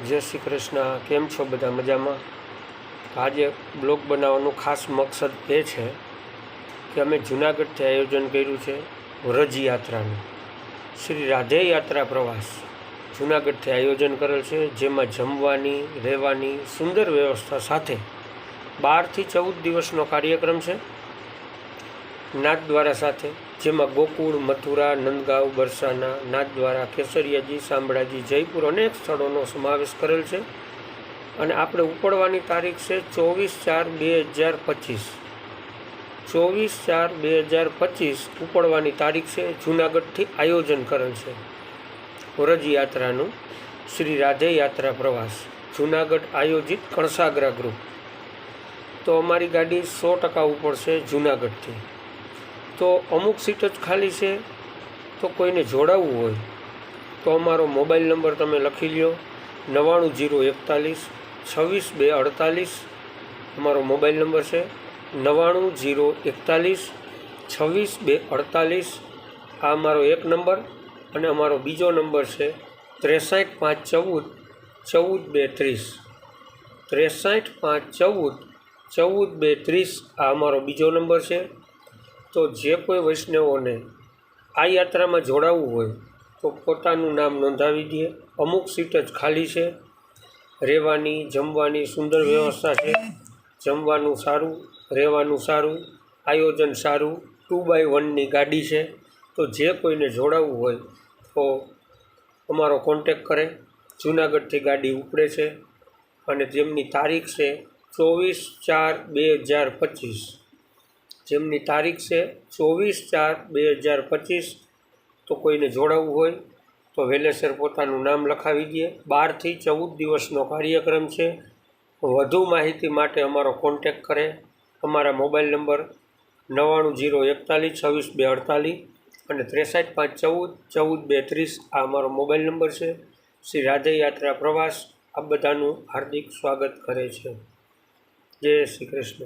जय श्री कृष्ण। केम छो बधा मजामां? आज ब्लॉग बनाववानुं खास मकसद ए छे कि अमे जूनागढ़थी आयोजन कर्युं छे व्रज यात्रानुं। श्री राधे यात्रा प्रवास जूनागढ़थी आयोजन करेल छे, जेमां जमवानी रहेवानी सुंदर व्यवस्था साथे 12 થી 14 दिवसनो कार्यक्रम छे। नाथद्वारा साथे जेमां गोकुळ, मथुरा, नंदगांव, बरसाना, नाथद्वारा, केसरियाजी, शामળાજી, जयपुर अनेक स्थळोनो समावेश करेल छे। अने आपणे उपड़वानी तारीख छे 24/4/2025। 24/4/2025 उपड़वानी तारीख छे। जूनागढ़थी आयोजन करेल छे व्रज यात्रानुं श्री राधे यात्रा प्रवास जूनागढ़ आयोजित कणसागरा ग्रुप। तो अमारी गाड़ी 100% उपड़शे जूनागढ़थी। तो अमुक सीट ज खाली है, तो कोईने जोड़ावुं होय तो अमारो मोबाइल नंबर तमे लखी लो 990141 26 अमारो मोबाइल नंबर है 990141 26 248। आ अमारो एक नंबर अने अमारो बीजो नंबर है 63 514 14 230। 63 514 14 230 आ अमारो बीजो नंबर है। तो जे कोई वैष्णवोने आ यात्रा में जोड़ावुं होय तो पोतानुं नाम नोंधावी दे। अमुक सीट ज खाली है। रहेवानी जमवानी सुंदर व्यवस्था है। जमवानुं सारूं, रहेवानुं सारूं, आयोजन सारूं। 2x1 नी गाड़ी है। तो जे कोईने जोड़ावुं होय तो अमारो कॉन्टेक्ट करे। जूनागढ़थी गाड़ी उपड़े छे अने जेमनी तारीख है 24/4/2025। जेमनी तारीख है 24/4/2025। तो कोईने जोड़ावुं होय तो वेलेसर पोतानुं नाम लखावी दे। 12 થી 14 दिवसनो कार्यक्रम है। वधु माहिती माटे अमारो कॉन्टेक्ट करे। अमारा मोबाइल नंबर 990141 26 248 અને 63 514 14 230 आ अमारो मोबाइल नंबर है। श्री राधे यात्रा प्रवास आ बधानुं हार्दिक स्वागत करे छे। जय श्री कृष्ण।